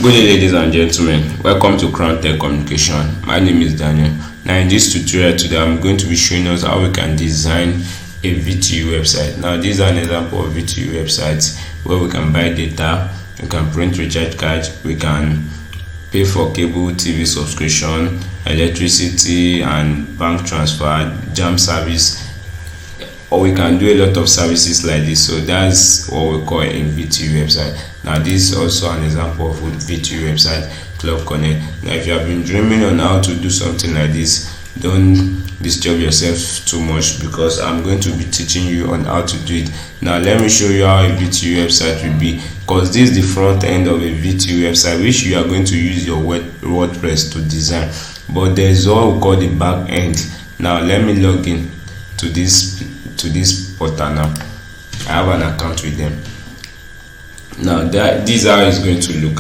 Good day, ladies and gentlemen. Welcome to Crown Tech Communication. My name is Daniel. Now, in this tutorial today, I'm going to be showing us how we can design a VTU website. Now, this is an example of VTU websites where we can buy data, we can print recharge cards, we can pay for cable TV subscription, electricity and bank transfer, jam service, or we can do a lot of services like this. So that's what we call a VTU website. Now, this is also an example of a VTU website, Club Connect. Now, if you have been dreaming on how to do something like this, don't disturb yourself too much, because I'm going to be teaching you on how to do it. Now, let me show you how a VTU website will be, because this is the front end of a VTU website which you are going to use your WordPress to design. But there is what we call the back end. Now, let me log in to this portal. Now, I have an account with them. Now, this is how it's going to look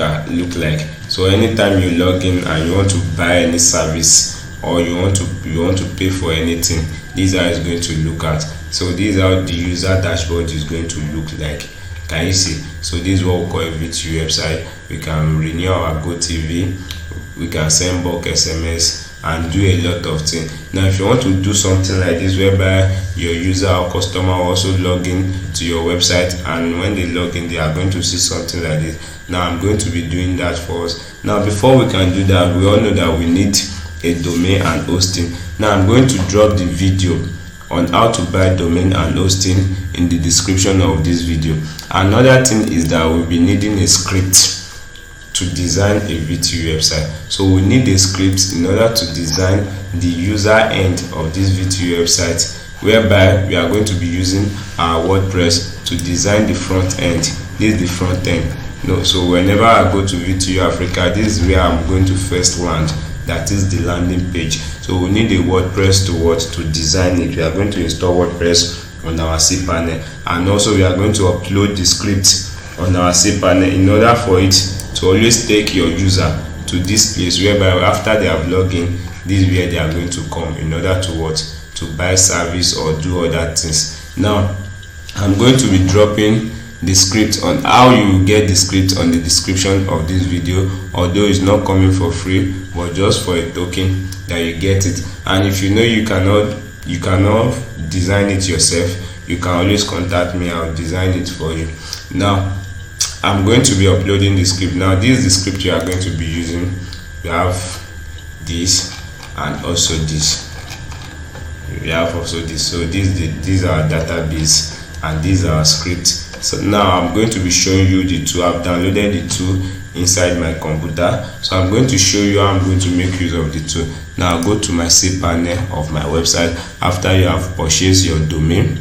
like. So anytime you log in and you want to buy any service, or you want to pay for anything, this is how it's going to look at. So this is how the user dashboard is going to look like. Can you see? So this is what we call a VTU website. We can renew our GoTV, we can send bulk SMS and do a lot of things. Now, if you want to do something like this whereby your user or customer also log in to your website, and when they log in they are going to see something like this. Now, I'm going to be doing that for us. Now, before we can do that, we all know that we need a domain and hosting. Now, I'm going to drop the video on how to buy domain and hosting in the description of this video. Another thing is that we'll be needing a script to design a VTU website. So we need a script in order to design the user end of this VTU website, whereby we are going to be using our WordPress to design the front end. This is the front end. So whenever I go to VTU Africa, this is where I'm going to first land. That is the landing page. So we need a WordPress to design it. We are going to install WordPress on our cPanel, and also we are going to upload the script on our cPanel in order for it to always take your user to this place, whereby after they have logged in, this is where they are going to come in order to buy service or do other things. Now, I'm going to be dropping the script on how you get the script on the description of this video, although it's not coming for free, but just for a token that you get it. And if you know you cannot design it yourself, you can always contact me. I'll design it for you. Now, I'm going to be uploading the script. Now, this is the script you are going to be using. We have this and also this. We have also this. So these are our database and these are our script. So now I'm going to be showing you the two. I've downloaded the two inside my computer. So I'm going to show you how I'm going to make use of the two. Now, go to my cPanel of my website. After you have purchased your domain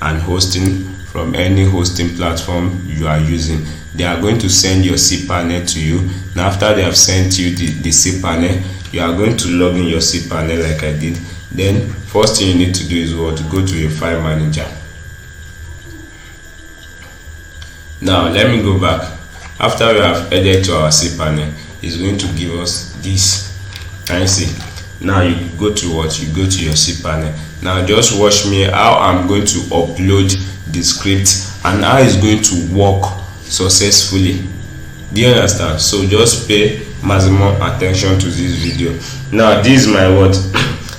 and hosting from any hosting platform you are using, they are going to send your cPanel to you. Now, after they have sent you the cPanel, you are going to log in your cPanel like I did. Then first thing you need to do is to go to your file manager. Now, let me go back. After we have added to our cPanel, it's going to give us this. Can you see? Now you go to you go to your cPanel. Now, just watch me how I'm going to upload the script and how it's going to work successfully. Do you understand? So just pay maximum attention to this video. Now, this is my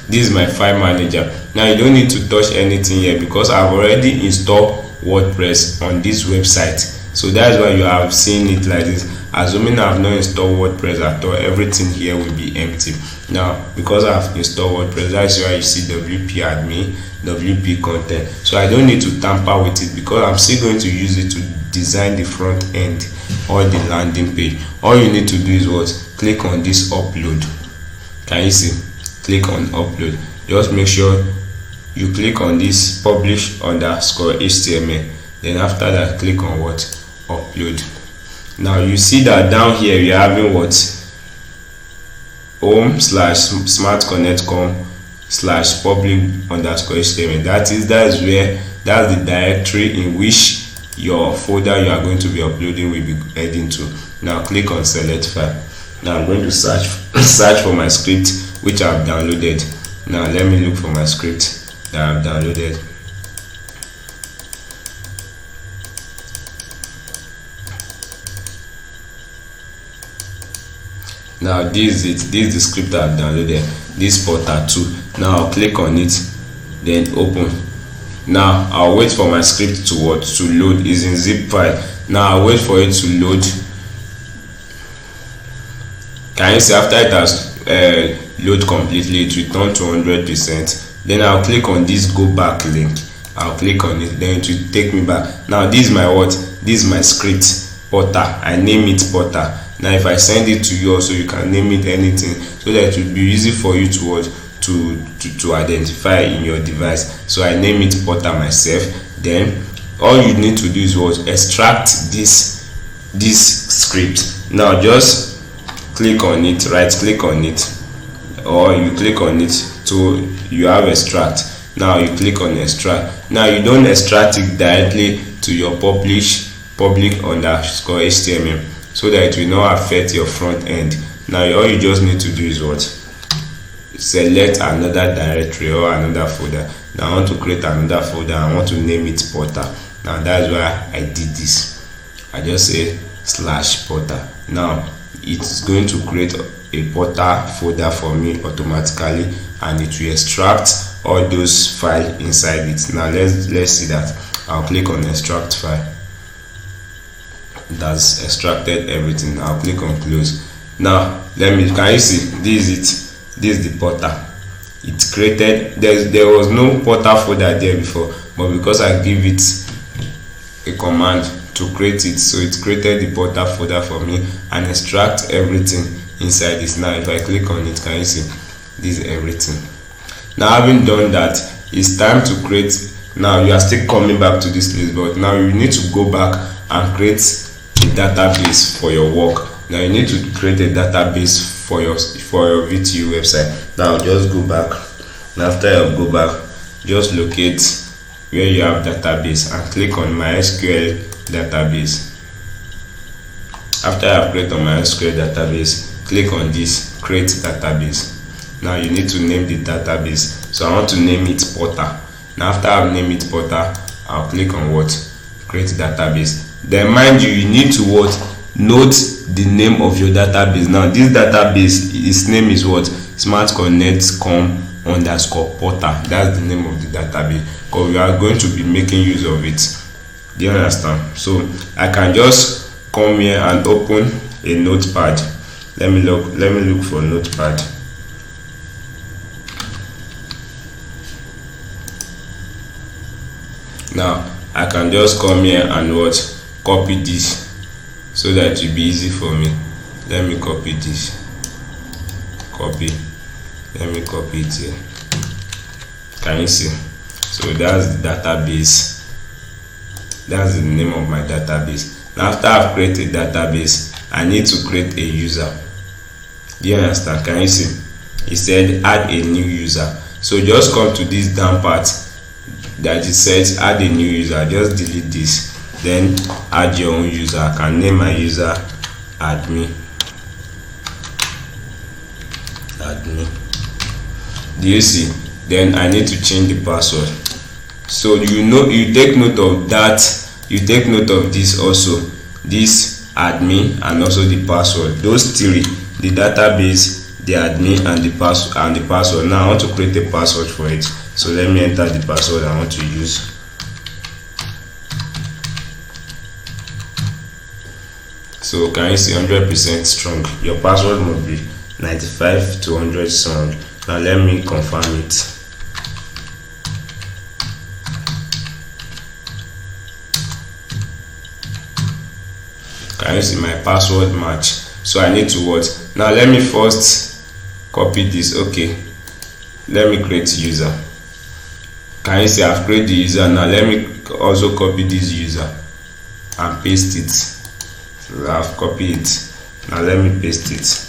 this is my file manager. Now, you don't need to touch anything here because I've already installed WordPress on this website. So that's why you have seen it like this. Assuming I have not installed WordPress at all, everything here will be empty. Now, because I have installed WordPress, that's why you see WP admin, WP content. So I don't need to tamper with it because I'm still going to use it to design the front end or the landing page. All you need to do is click on this upload. Can you see? Click on upload. Just make sure you click on this publish underscore HTML. Then after that, click on upload. Now, you see that down here we are having home/smartconnect.com/public underscore HTML. That's the directory in which your folder you are going to be uploading will be heading to. Now, click on select file. Now, I'm going to search for my script which I've downloaded. Now, let me look for my script that I've downloaded. Now this is it. This is the script I've downloaded, this Porter 2. Now I'll click on it, then open. Now I'll wait for my script to load. Is in zip file. Now I'll wait for it to load. Can you see after it has load completely, it will turn to 100%. Then I'll click on this go back link. I'll click on it, then it will take me back. Now this is my what? This is my script, Porter. I name it Porter. Now if I send it to you also, you can name it anything, so that it will be easy for you to identify in your device. So I name it Porter myself. Then all you need to do is what? Extract this script. Now just click on it, right click on it, or you click on it so you have extract. Now you click on extract. Now you don't extract it directly to your public underscore HTML, so that it will not affect your front end. Now all you just need to do is what? Select another directory or another folder. Now I want to create another folder. I want to name it Porter. Now that's why I did this. I just say /Porter. Now it's going to create a Porter folder for me automatically, and it will extract all those files inside it. Now let's see that. I'll click on extract file. That's extracted everything. I'll click on close. Now can you see? This is it. This is the Porter. It's created. There was no Porter folder there before, but because I give it a command to create it, so it created the Porter folder for me and extract everything inside this. Now if I click on it, can you see? This is everything. Now having done that, it's time to create. Now you are still coming back to this place, but now you need to go back and create a database for your work. Now you need to create a database for your VTU website. Now just go back. Now after you go back, just locate where you have database and click on MySQL database. After I have created on MySQL database, click on this create database. Now you need to name the database. So I want to name it Porter. Now after I've named it Porter, I'll click on what? Create database. Then mind you, you need to what? Note the name of your database. Now this database, its name is what? smartconnect.com_porter. That's the name of the database, because we are going to be making use of it. Do you understand? So I can just come here and open a notepad. Let me look for notepad. Now I can just come here and what? Copy this, so that it will be easy for me. Let me copy this. Copy. Let me copy it here. Can you see? So that's the database. That's the name of my database. Now after I've created a database, I need to create a user. Do you understand? Can you see? It said add a new user. So just come to this down part that it says add a new user. Just delete this, then add your own user. I can name my user admin. Do you see? Then I need to change the password. So you take note of that. You take note of this also, this admin and also the password. Those three: the database, the admin, and the password. Now I want to create a password for it. So let me enter the password I want to use. So can you see 100% strong? Your password must be 95 to 100 strong. Now let me confirm it. Can you see my password match? So I need to what? Now let me first copy this. Okay, let me create user. Can you see I've created the user? Now let me also copy this user and paste it. So I've copied it. Now let me paste it.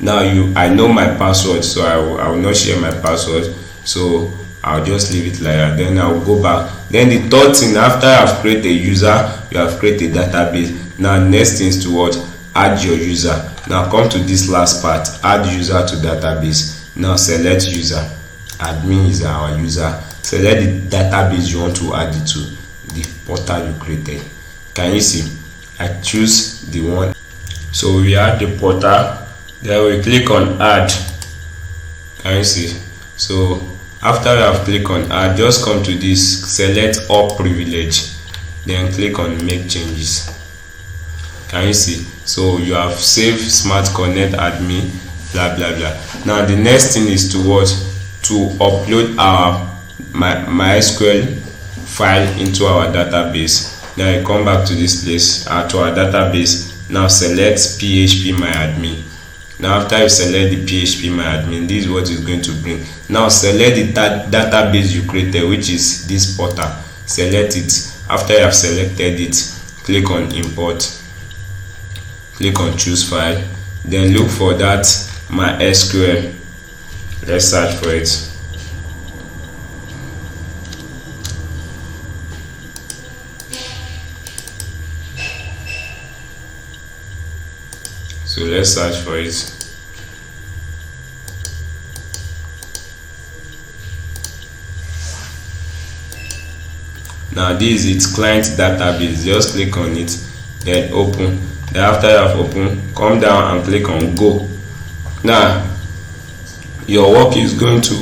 Now I know my password, so I will not share my password, so I'll just leave it like that. Then I'll go back. Then the third thing, after I've created a user, you have created a database. Now next thing is to what? Add your user. Now come to this last part, add user to database. Now select user. Admin is our user. Select the database you want to add it to, the Porter you created. Can you see? I choose the one So we add the portal, then we click on add. Can you see? So after you have clicked on add, just come to this, select all privilege, then click on make changes. Can you see? So you have saved Smart Connect admin, blah blah blah. Now the next thing is to what? To upload our MySQL file into our database. Now you come back to this place, to our database. Now select phpMyAdmin. Now after you select the phpMyAdmin, this is what it's going to bring. Now select the database you created, which is this portal. Select it. After you have selected it, click on import, click on choose file, then look for that MySQL. Let's search for it. So let's search for it. Now this is its client database. Just click on it, then open. Then after you have opened, come down and click on go. Now your work is going to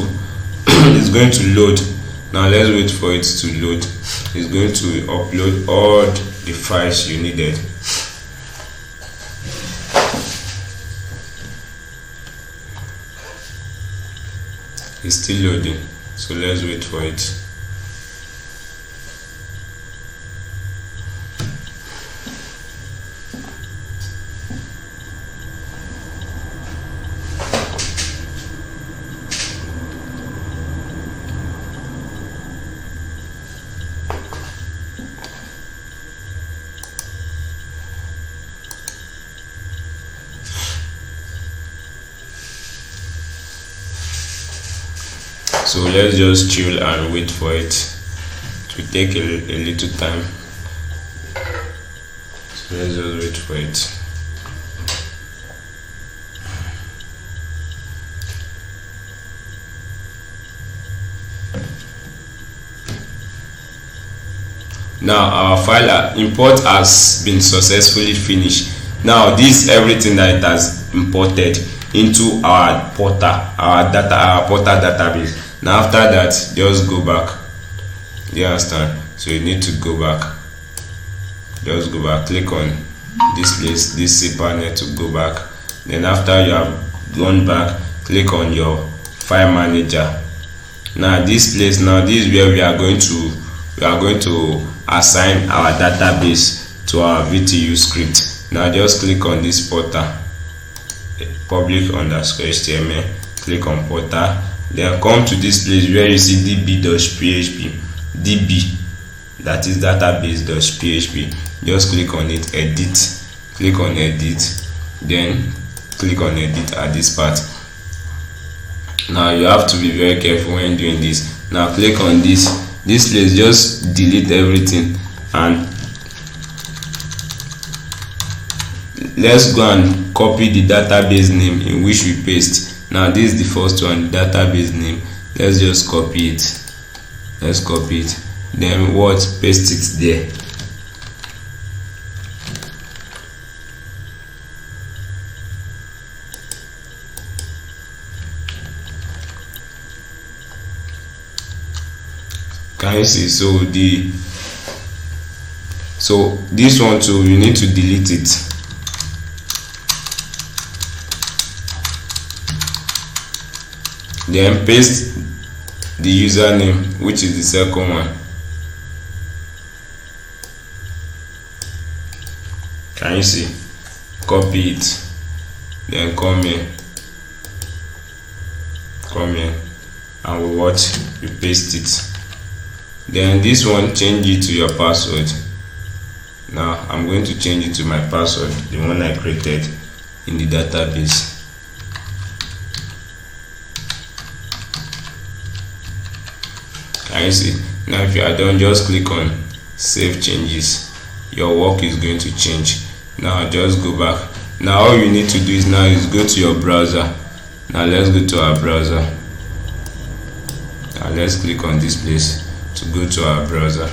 load. Now let's wait for it to load. It's going to upload all the files you needed. It's still loading, so let's wait for it. So let's just chill and wait for it to take a little time. So let's just wait for it. Now our file import has been successfully finished. Now this is everything that it has imported into our portal, our portal database. Now after that, just go back. You understand? So you need to go back. Just go back, click on this place, this cPanel to go back. Then after you have gone back, click on your file manager. Now this place, now this is where we are going to assign our database to our VTU script. Now just click on this portal, public_html, click on portal, then come to this place where you see db.php, db, that is database.php. just click on it, edit, click on edit, then click on edit at this part. Now you have to be very careful when doing this. Now click on this place, just delete everything, and let's go and copy the database name in which we paste. Now this is the first one, database name. Let's just copy it. Let's copy it, then what, paste it there. Can you see? So this one too, you need to delete it. Then paste the username, which is the second one. Can you see? Copy it, then come here, and we paste it. Then this one, change it to your password. Now I'm going to change it to my password, the one I created in the database. Can you see? Now if you are done, just click on save changes. Your work is going to change. Now just go back. Now all you need to do is go to your browser. Now let's go to our browser. Now let's click on this place to go to our browser.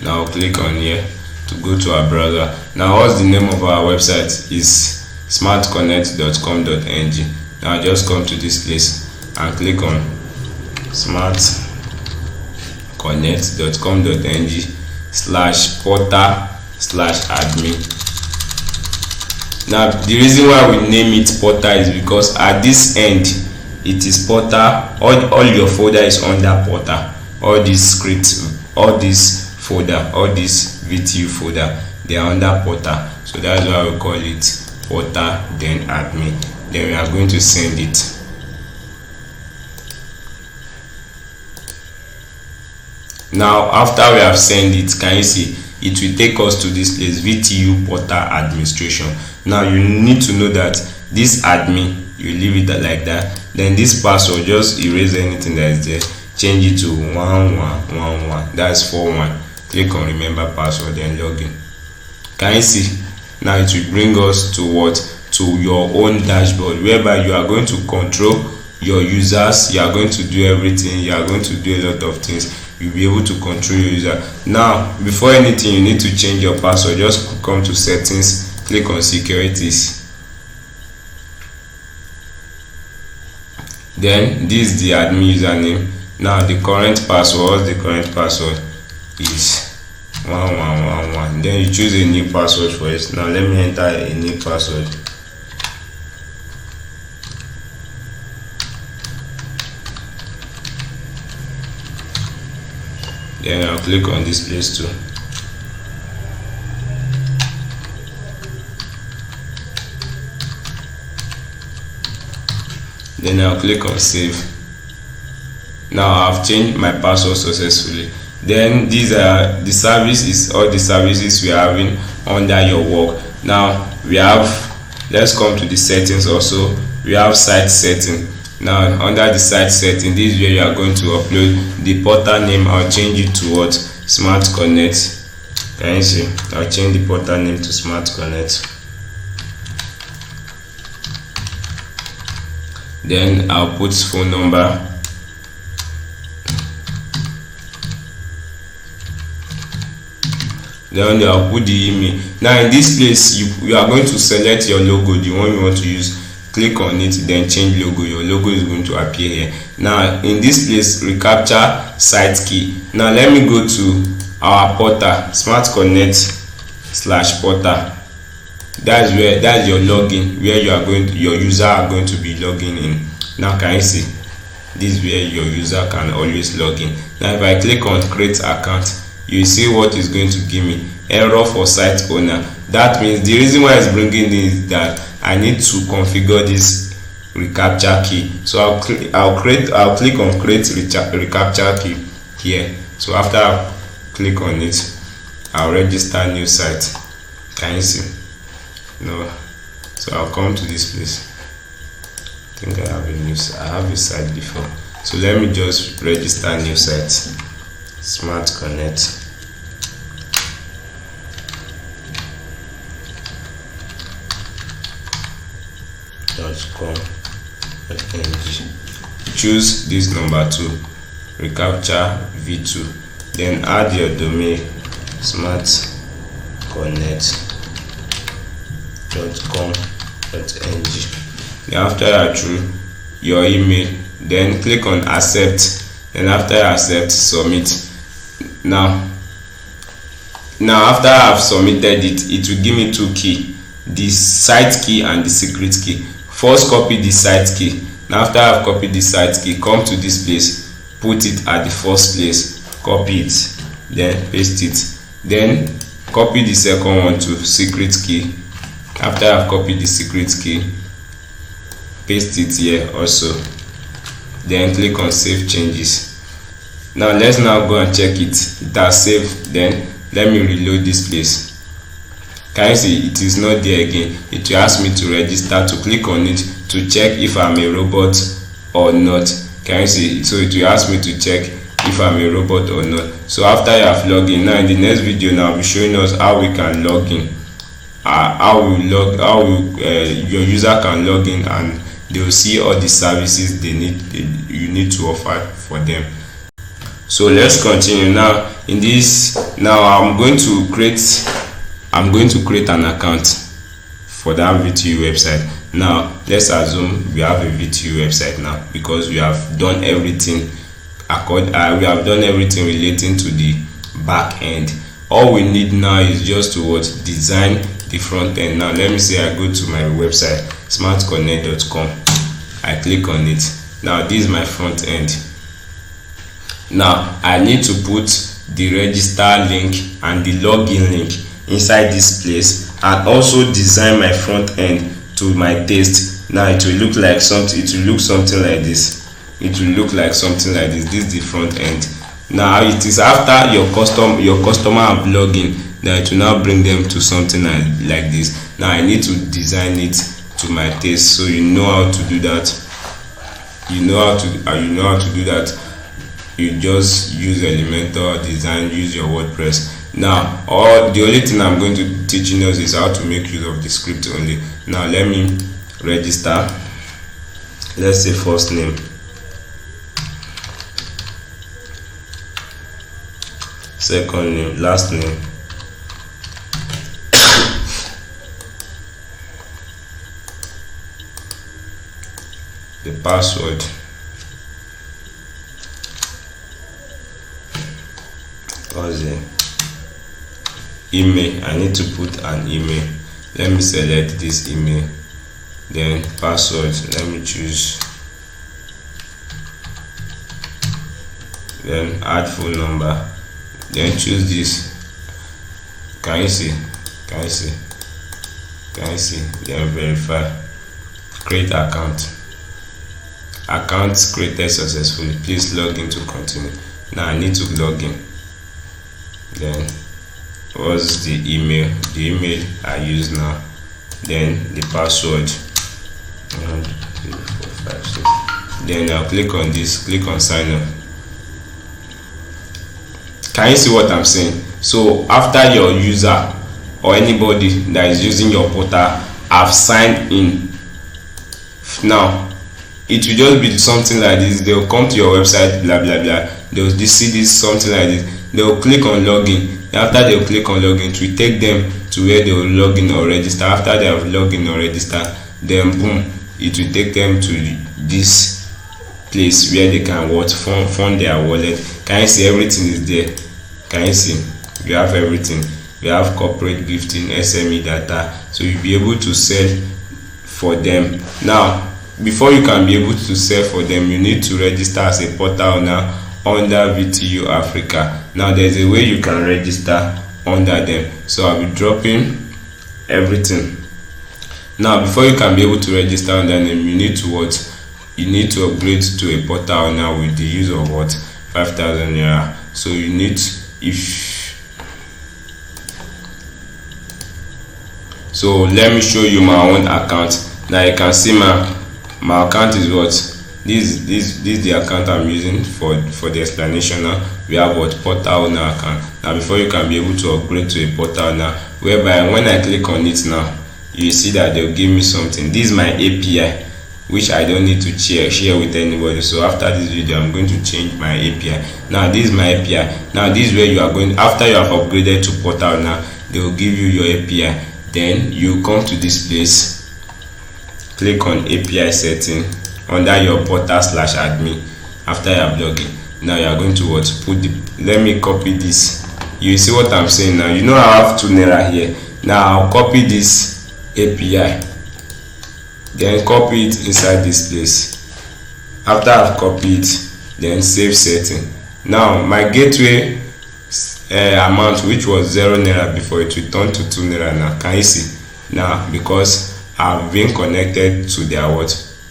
Now click on here to go to our browser. Now what's the name of our website? Is smartconnect.com.ng. now just come to this place and click on smartconnect.com.ng/portal/admin. Now the reason why we name it portal is because at this end it is portal. All your folder is under portal. All these scripts, all this folder, all this VTU folder, they are under portal. So that's why we call it portal then admin. Then we are going to send it. Now after we have sent it, can you see it will take us to this place, VTU portal administration. Now you need to know that this admin, you leave it like that. Then this password, just erase anything that is there, change it to 1111. That's 41. Click on remember password, then login. Can you see? Now it will bring us to what? To your own dashboard, whereby you are going to control your users. You are going to do everything. You are going to do a lot of things. You'll be able to control your user. Now before anything, you need to change your password. Just come to settings, click on securities. Then this is the admin username. Now the current password, the current password is 1111. Then you choose a new password for it. Now let me enter a new password. Then I'll click on this place too. Then I'll click on save. Now I've changed my password successfully. Then these are the services, all the services we are having under your work. Now we have, let's come to the settings also. We have site setting. Now under the site setting, this is where you are going to upload the portal name. I'll change it to what? Smart Connect. Can you see? I'll change the portal name to Smart Connect. Then I'll put phone number. Then I'll put the email. Now in this place, you are going to select your logo, the one you want to use. Click on it, then change logo. Your logo is going to appear here. Now in this place, recapture site key. Now let me go to our portal, Smart Connect/portal. That's your login, where you are going to, your user are going to be logging in. Now can you see? This is where your user can always log in. Now if I click on create account, you see what is going to give me. Error for site owner. That means the reason why it's bringing this is that I need to configure this recapture key. So I'll click on create recapture key here. So after I click on it, I'll register new site. Can you see? No. So I'll come to this place. I think I have a site before. So let me just register a new site. Smart Connect. .com.ng. Choose this number 2, recapture v2. Then add your domain, smartconnect.com.ng. Then after that, through your email, then click on accept. Then after accept, submit. Now after I've submitted it, it will give me 2 keys, the site key and the secret key. First, copy the site key. Now after I've copied the site key, come to this place, put it at the first place, copy it, then paste it. Then copy the second one to secret key. After I've copied the secret key, paste it here also. Then click on save changes. Now let's now go and check it. It has saved. Then let me reload this place. Can you see it is not there again? It will ask me to register, to click on it to check if I'm a robot or not. Can you see? So it will ask me to check if I'm a robot or not. So after you have logged in, now in the next video, now I'll be showing us how we can log in. Your user can log in and they will see all the services you need to offer for them. So let's continue now. In this, now I'm going to create an account for that VTU website. Now let's assume we have a VTU website now, because we have done everything relating to the back end. All we need now is just to design the front end. Now let me say I go to my website smartconnect.com, I click on it. Now this is my front end. Now I need to put the register link and the login link inside this place, and also design my front end to my taste. Now it will look like something, it will look something like this. This is the front end. Now it is after your customer have login that it will now bring them to something like this. Now I need to design it to my taste. So you know how to do that. You know how to do that. You just use Elementor design, use your WordPress. Now the only thing I'm going to teach you is how to make use of the script only. Now let me register. Let's say first name, second name, last name, the password, what's the email. I need to put an email. Let me select this email. Then password, let me choose. Then add phone number. Then choose this. Can you see? Then verify. Create account. Account created successfully. Please log in to continue. Now I need to log in. Then what's the email? The email I use now. Then the password. 1, 2, 3, 4, 5, 6. Then I'll click on this. Click on sign up. Can you see what I'm saying? So after your user or anybody that is using your portal have signed in, now it will just be something like this. They will come to your website, blah blah blah. They will see this something like this. They will click on login. After they will click on login, it will take them to where they will log in or register. After they have logged in or registered, then boom, it will take them to this place where they can fund their wallet. Can you see everything is there? Can you see? We have everything. We have corporate gifting, SME data, so you'll be able to sell for them. Now before you can be able to sell for them, you need to register as a portal now under VTU Africa. Now there's a way you can register under them, so I'll be dropping everything. Now before you can be able to register under them, you need to upgrade to a portal now with the use of 5,000 naira. So you need, so let me show you my own account. Now you can see my account is this is the account I'm using for the explanation. Now we have portal now account. Now before you can be able to upgrade to a portal now, whereby when I click on it now, you see that they'll give me something. This is my API, which I don't need to share with anybody. So after this video, I'm going to change my API. Now this is my API. Now this is where you are going. After you have upgraded to portal now, they will give you your API. Then you come to this place, click on API setting under your portal/admin. After you have logged in, now you are going to let me copy this. You see what I'm saying now? You know I have 2 naira here. Now I'll copy this API, then copy it inside this place. After I've copied it, then save setting. Now my gateway amount, which was 0 naira before, it will turn to 2 naira now. Can you see? Now because I've been connected to their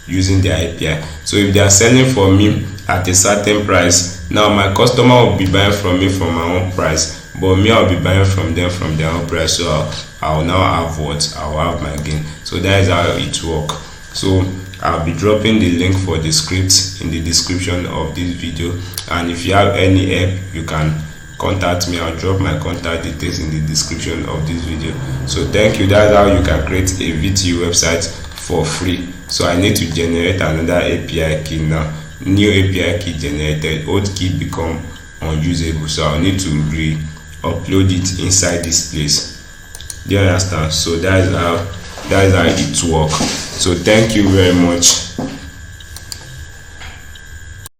using their API. So if they are selling for me at a certain price, now my customer will be buying from me from my own price, but me I'll be buying from them from their own price. So I'll now have I'll have my gain. So that is how it works. So I'll be dropping the link for the script in the description of this video, and if you have any help, you can contact me. I'll drop my contact details in the description of this video. So thank you. That's how you can create a VTU website for free. So I need to generate another API key now. New API key generated, old key become unusable, so I'll need to re-upload it inside this place. Do you understand? So that is how it works. So thank you very much.